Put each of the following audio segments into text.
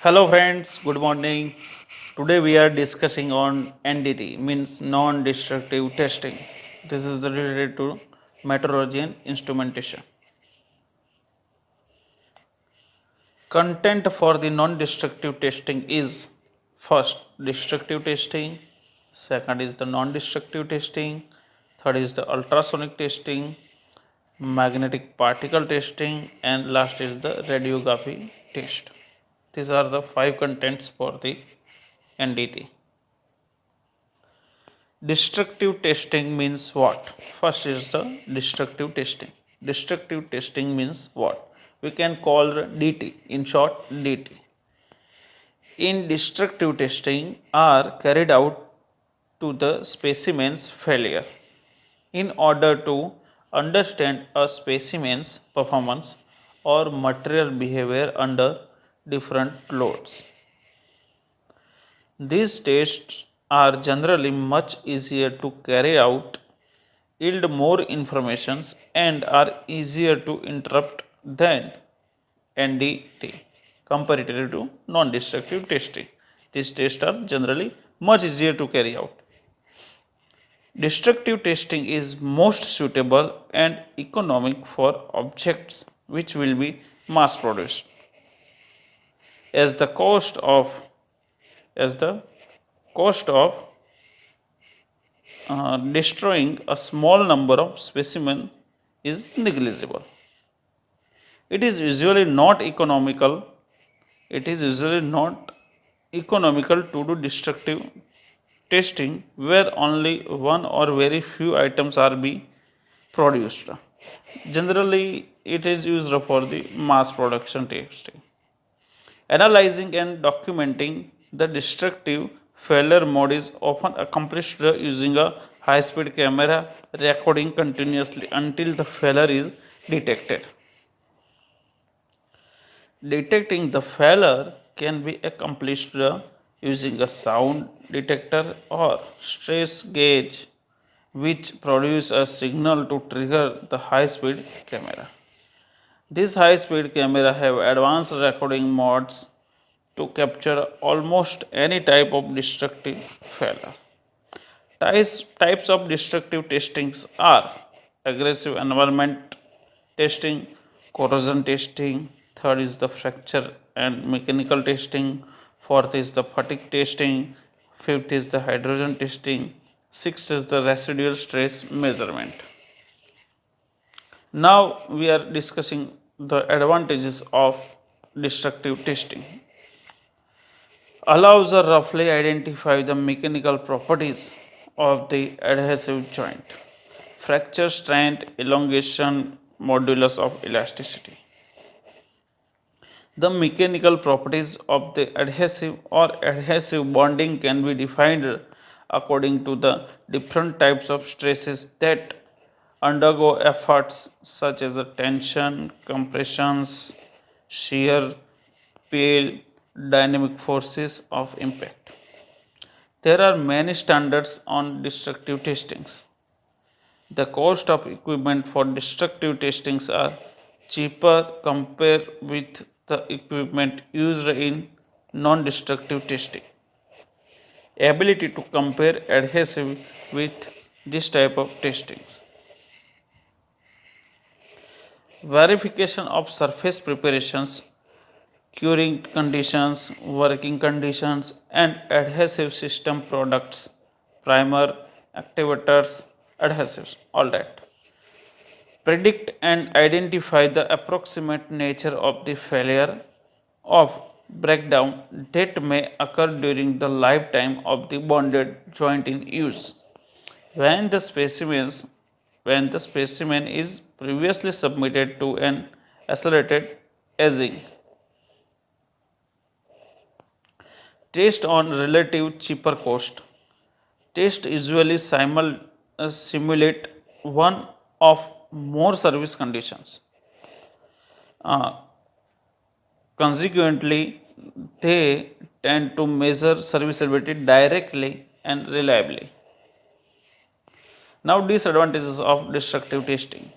Hello friends, good morning. Today we are discussing on NDT means non-destructive testing. This is related to metrology and instrumentation. Content for the non-destructive testing is first destructive testing, second is the non-destructive testing, third is the ultrasonic testing, magnetic particle testing, and last is the radiography test. These are the five contents for the NDT. Destructive testing means what? First is the destructive testing. Destructive testing means what? We can call DT, in short DT. In destructive testing are carried out to the specimen's failure. In order to understand a specimen's performance or material behavior under different loads. These tests are generally much easier to carry out, yield more informations, and are easier to interrupt than NDT comparatively to non-destructive testing. These tests are generally much easier to carry out. Destructive testing is most suitable and economic for objects which will be mass produced, as the cost of destroying a small number of specimen is negligible. It is usually not economical. It is usually not economical to do destructive testing where only one or very few items are being produced. Generally, it is used for the mass production testing. Analyzing and documenting the destructive failure mode is often accomplished using a high speed camera recording continuously until the failure is detected. Detecting the failure can be accomplished using a sound detector or stress gauge which produce a signal to trigger the high speed camera. These high speed cameras have advanced recording modes to capture almost any type of destructive failure. Types of destructive testings are aggressive environment testing, corrosion testing, third is the fracture and mechanical testing, fourth is the fatigue testing, fifth is the hydrogen testing, sixth is the residual stress measurement. Now we are discussing the advantages of destructive testing. Allows us roughly identify the mechanical properties of the adhesive joint, fracture strength, elongation, modulus of elasticity. The mechanical properties of the adhesive or adhesive bonding can be defined according to the different types of stresses that undergo efforts such as tension, compressions, shear, peel, dynamic forces of impact. There are many standards on destructive testings. The cost of equipment for destructive testings are cheaper compared with the equipment used in non-destructive testing. Ability to compare adhesive with this type of testings. Verification of surface preparations, curing conditions, working conditions, and adhesive system products, primer, activators, adhesives, all that. Predict and identify the approximate nature of the failure of breakdown that may occur during the lifetime of the bonded joint in use. When the specimens when the specimen is previously submitted to an accelerated aging. Test on relative cheaper cost. Test usually simulate one of more service conditions. Uh, Consequently, they tend to measure serviceability directly and reliably. Now, disadvantages of destructive testing.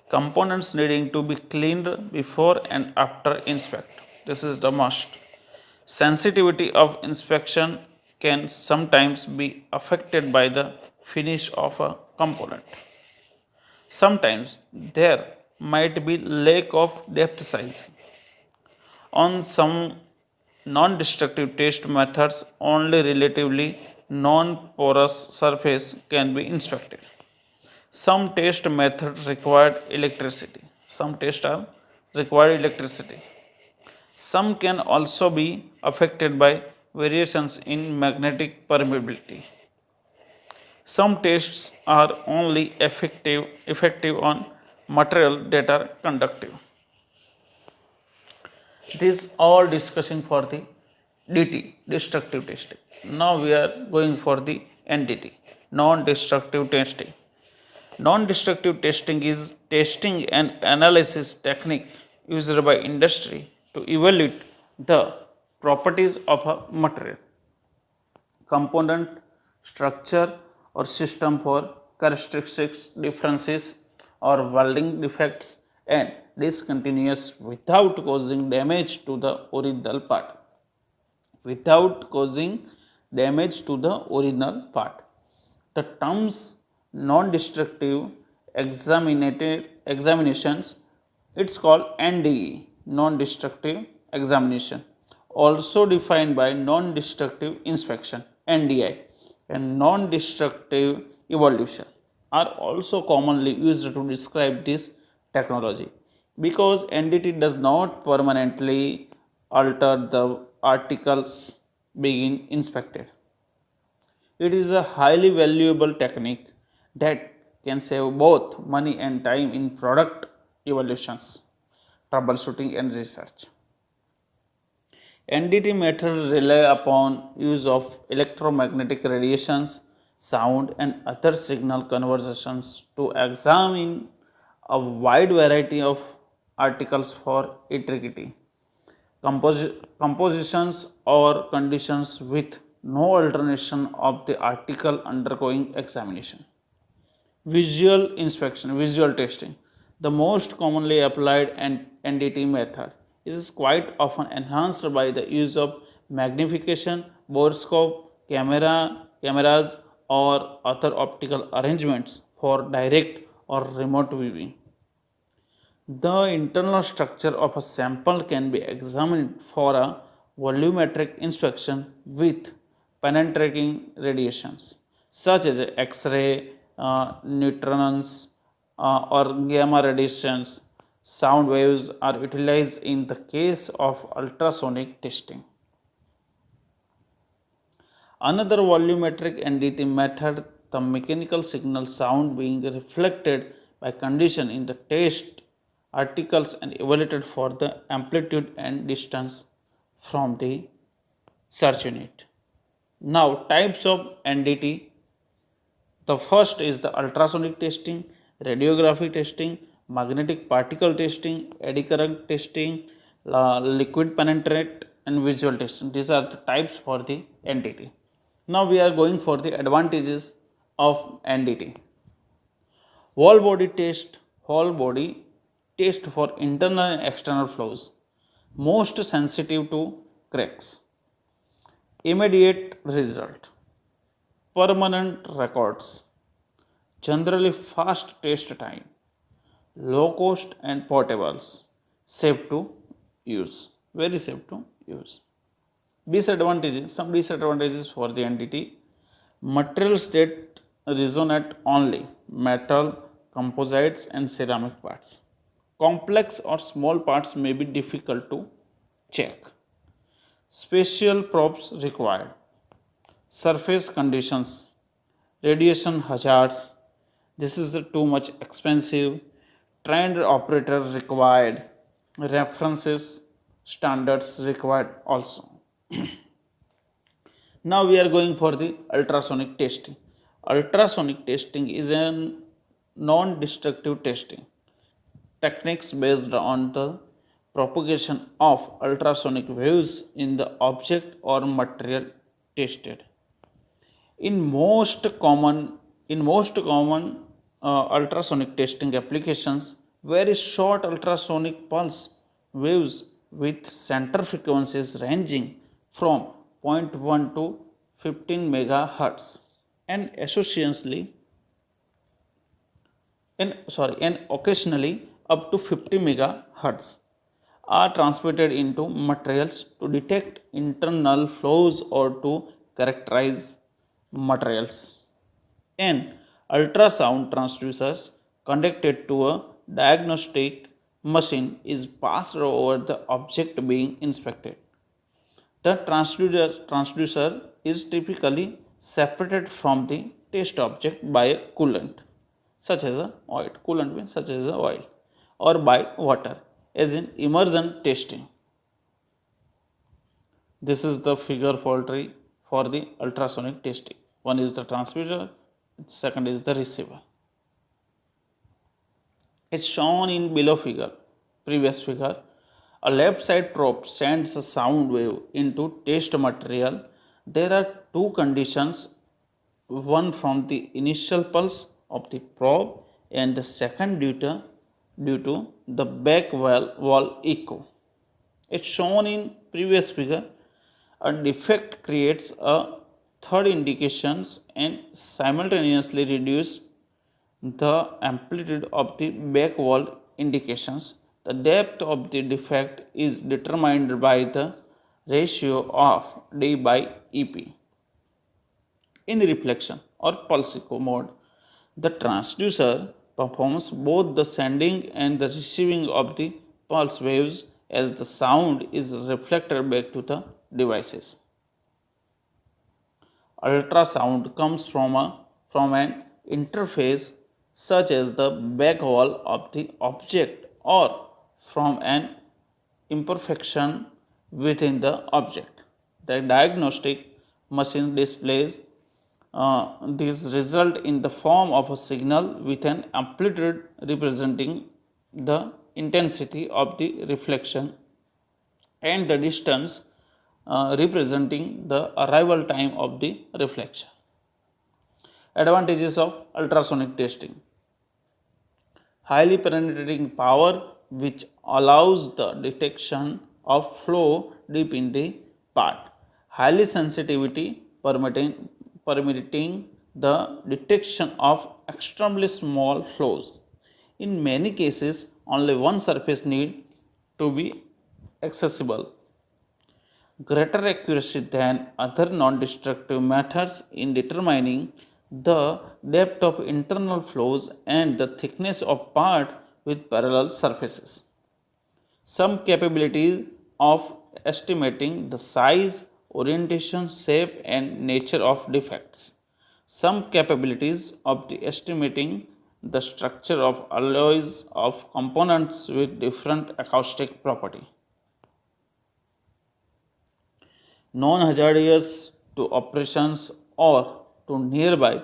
Components needing to be cleaned before and after inspect. This is the must. Sensitivity of inspection can sometimes be affected by the finish of a component. Sometimes there might be lack of depth size. On some non-destructive test methods, only relatively non-porous surface can be inspected. Some test methods require electricity. Some tests are require electricity. Some can also be affected by variations in magnetic permeability. Some tests are only effective on material that are conductive. This all discussing for the DT, destructive testing. Now we are going for the NDT, non-destructive testing. Non-destructive testing is testing and analysis technique used by industry to evaluate the properties of a material, component, structure or system for characteristics differences or welding defects and discontinuous without causing damage to the original part. Without causing damage to the original part. The terms non-destructive examinations, it's called NDE, non-destructive examination, also defined by non-destructive inspection, NDI, and non-destructive evolution are also commonly used to describe this technology because NDT does not permanently alter the articles being inspected. It is a highly valuable technique that can save both money and time in product evaluations, troubleshooting and research. NDT methods rely upon use of electromagnetic radiations, sound and other signal conversions to examine a wide variety of articles for integrity, compositions or conditions with no alternation of the article undergoing examination. Visual inspection, visual testing. The most commonly applied NDT method is quite often enhanced by the use of magnification, borescope, cameras or other optical arrangements for direct or remote viewing. The internal structure of a sample can be examined for a volumetric inspection with penetrating radiations such as X-ray, neutrons, or gamma radiations. Sound waves are utilized in the case of ultrasonic testing. Another volumetric NDT method, the mechanical signal sound being reflected by condition in the test articles and evaluated for the amplitude and distance from the search unit. Now, types of NDT. The first is the ultrasonic testing, radiography testing, magnetic particle testing, eddy current testing, liquid penetrate and visual testing. These are the types for the NDT. Now we are going for the advantages of NDT. Whole body test for internal and external flows, most sensitive to cracks. Immediate result, permanent records, generally fast test time, low cost and portables, safe to use, very safe to use. Disadvantages, some disadvantages for the NDT. Materials that resonate only metal, composites and ceramic parts. Complex or small parts may be difficult to check. Special probes required. Surface conditions, radiation hazards. This is too much expensive. Trained operator required. References standards required also. Now we are going for the ultrasonic testing. Ultrasonic testing is a non-destructive testing techniques based on the propagation of ultrasonic waves in the object or material tested. In most common ultrasonic testing applications, very short ultrasonic pulse waves with center frequencies ranging from zero point 0.1 to 15 megahertz and and occasionally up to 50 megahertz are transmitted into materials to detect internal flows or to characterize materials. An ultrasound transducer connected to a diagnostic machine is passed over the object being inspected. The transducer is typically separated from the test object by a coolant, such as a oil. Coolant means such as a oil, or by water, as in immersion testing. This is the figure for the ultrasonic testing. One is the transmitter, second is the receiver. It's shown in below figure, previous figure. A left side probe sends a sound wave into test material. There are two conditions, one from the initial pulse of the probe and the second due to the back wall echo. It's shown in previous figure. A defect creates a third indications and simultaneously reduce the amplitude of the back wall indications. The depth of the defect is determined by the ratio of D by EP. In reflection or pulse echo mode, the transducer performs both the sending and the receiving of the pulse waves as the sound is reflected back to the devices. Ultrasound comes from an interface such as the back wall of the object or from an imperfection within the object. The diagnostic machine displays this result in the form of a signal with an amplitude representing the intensity of the reflection and the distance representing the arrival time of the reflection. Advantages of ultrasonic testing: highly penetrating power, which allows the detection of flow deep in the part; highly sensitivity, permitting the detection of extremely small flows. In many cases, only one surface need to be accessible; greater accuracy than other non-destructive methods in determining the depth of internal flows and the thickness of part with parallel surfaces. Some capabilities of estimating the size, orientation, shape, and nature of defects. Some capabilities of the estimating the structure of alloys of components with different acoustic property. Non-hazardous to operations or to nearby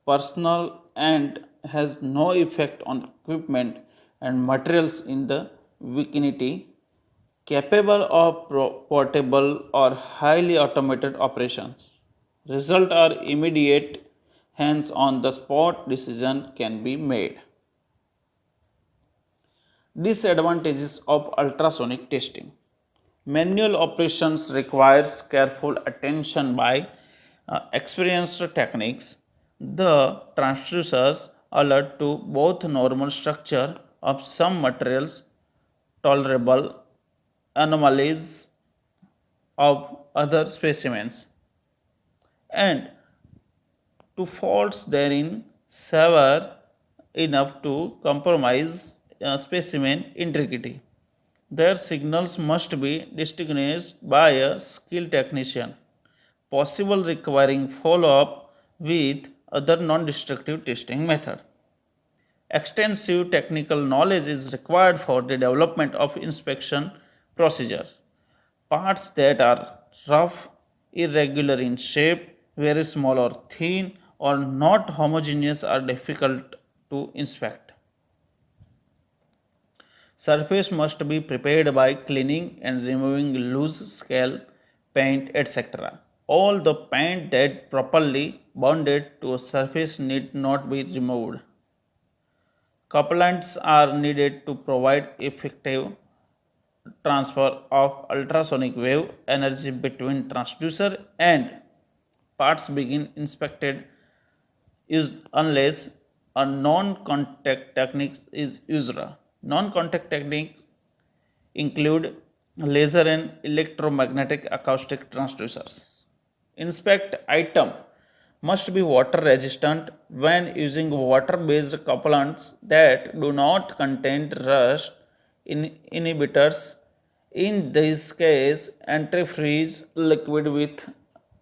personnel and has no effect on equipment and materials in the vicinity, capable of portable or highly automated operations. Result are immediate, hence on the spot decision can be made. Disadvantages of ultrasonic testing: manual operations requires careful attention by experienced techniques. The transducers alert to both normal structure of some materials, tolerable anomalies of other specimens, and to faults therein severe enough to compromise specimen integrity. Their signals must be distinguished by a skilled technician, possible requiring follow-up with other non-destructive testing method. Extensive technical knowledge is required for the development of inspection procedures. Parts that are rough, irregular in shape, very small or thin, or not homogeneous are difficult to inspect. Surface must be prepared by cleaning and removing loose scale, paint, etc. All the paint that properly bonded to a surface need not be removed. Couplants are needed to provide effective transfer of ultrasonic wave energy between transducer and parts begin inspected used unless a non-contact technique is used. Non-contact techniques include laser and electromagnetic acoustic transducers. Inspect item must be water resistant when using water based couplants that do not contain rust inhibitors. In this case, antifreeze liquid with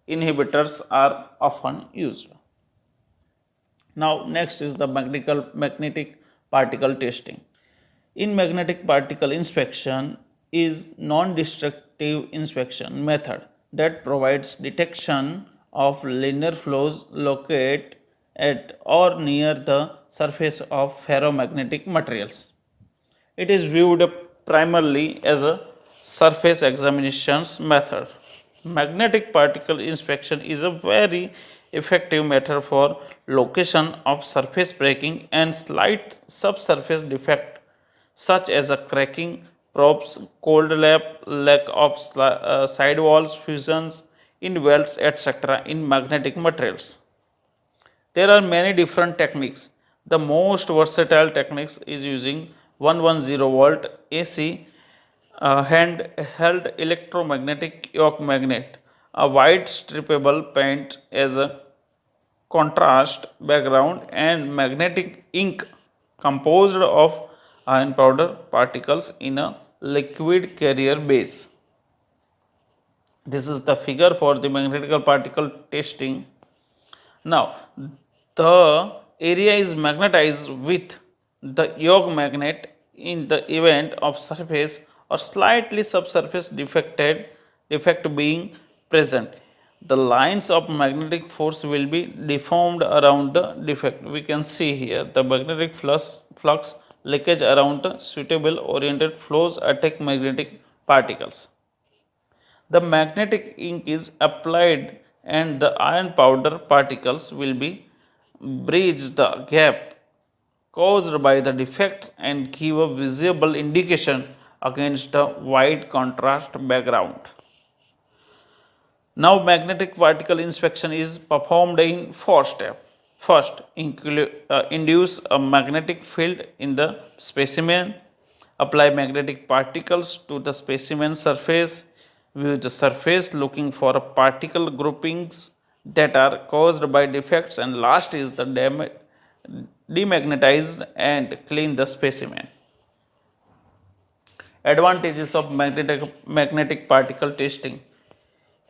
inhibitors are often used. Now, next is the magnetic particle testing. In magnetic particle inspection is non-destructive inspection method that provides detection of linear flows located at or near the surface of ferromagnetic materials. It is viewed primarily as a surface examinations method. Magnetic particle inspection is a very effective method for location of surface breaking and slight subsurface defect such as a cracking, probes, cold lap, lack of sidewalls, fusions in welds, etc. in magnetic materials. There are many different techniques. The most versatile techniques is using 110 volt AC hand-held electromagnetic yoke magnet, a white strippable paint as a contrast background, and magnetic ink composed of iron powder particles in a liquid carrier base. This is the figure for the magnetic particle testing. Now, the area is magnetized with the yoke magnet in the event of surface or slightly subsurface defect being present. The lines of magnetic force will be deformed around the defect. We can see here the magnetic flux leakage around the suitable oriented flows attack magnetic particles. The magnetic ink is applied and the iron powder particles will be bridge the gap caused by the defect and give a visible indication against the white contrast background. Now magnetic particle inspection is performed in four steps. First, induce a magnetic field in the specimen, apply magnetic particles to the specimen surface, view the surface looking for particle groupings that are caused by defects, and last is the demagnetize and clean the specimen. Advantages of magnetic particle testing: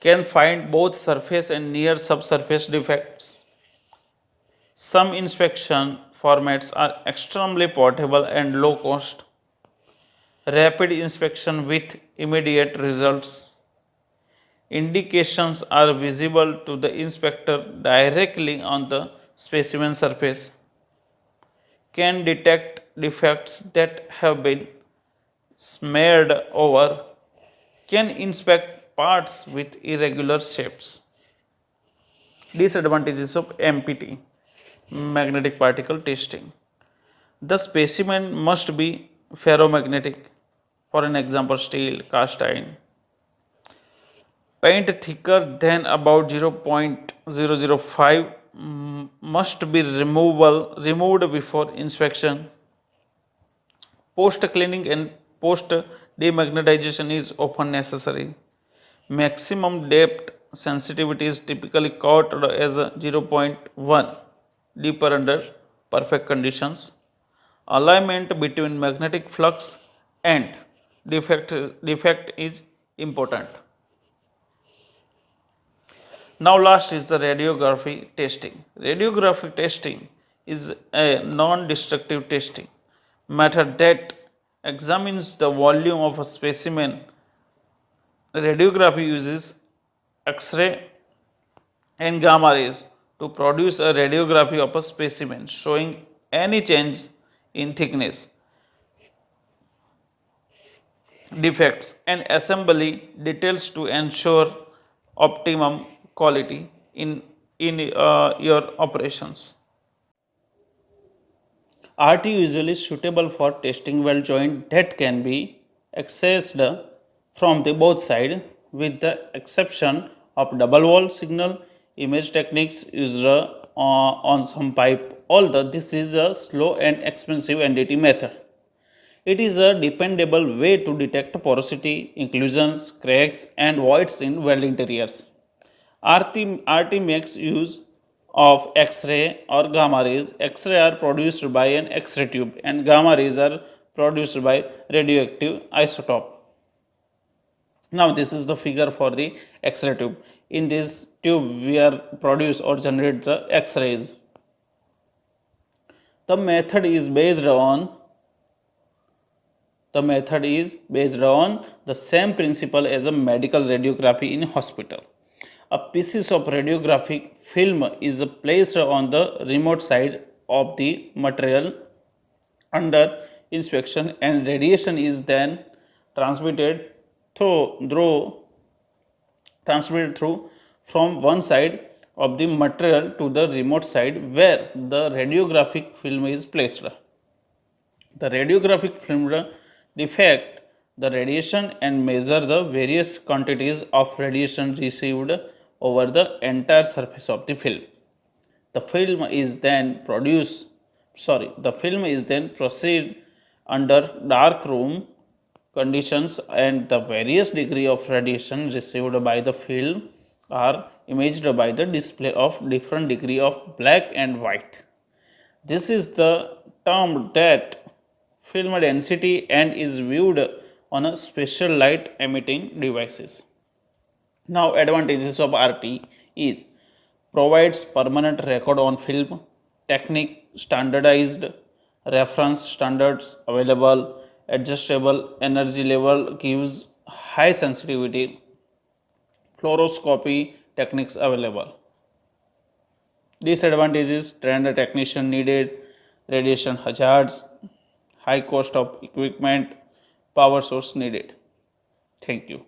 can find both surface and near subsurface defects. Some inspection formats are extremely portable and low cost. Rapid inspection with immediate results. Indications are visible to the inspector directly on the specimen surface. Can detect defects that have been smeared over. Can inspect parts with irregular shapes. Disadvantages of MPT, magnetic particle testing: the specimen must be ferromagnetic, for an example steel, cast iron. Paint thicker than about 0.005 must be removed before inspection. Post cleaning and post demagnetization is often necessary. Maximum depth sensitivity is typically caught as 0.1 deeper under perfect conditions. Alignment between magnetic flux and defect is important. Now last is the radiography testing. Radiography testing is a non-destructive testing method that examines the volume of a specimen. Radiography uses X-ray and gamma rays to produce a radiography of a specimen showing any change in thickness, defects, and assembly details to ensure optimum quality in your operations. RT usually is suitable for testing weld joint that can be accessed from the both side with the exception of double wall signal image techniques used on some pipe. Although this is a slow and expensive NDT method, it is a dependable way to detect porosity, inclusions, cracks, and voids in weld interiors. RT makes use of X-ray or gamma rays. X-ray are produced by an X-ray tube and gamma rays are produced by radioactive isotope. Now this is the figure for the X-ray tube. In this tube we are produce or generate the X-rays. The method is based on the same principle as a medical radiography in hospital. A piece of radiographic film is placed on the remote side of the material under inspection and radiation is then transmitted through from one side of the material to the remote side where the radiographic film is placed. The radiographic film defect the radiation and measure the various quantities of radiation received over the entire surface of the film. The film is then proceed under dark room conditions and the various degree of radiation received by the film are imaged by the display of different degree of black and white. This is the term that film density and is viewed on a special light emitting devices. Now advantages of RT is provides permanent record on film, technique standardized, reference standards available, adjustable energy level gives high sensitivity, fluoroscopy techniques available. Disadvantages trained technician needed, radiation hazards, high cost of equipment, power source needed. Thank you.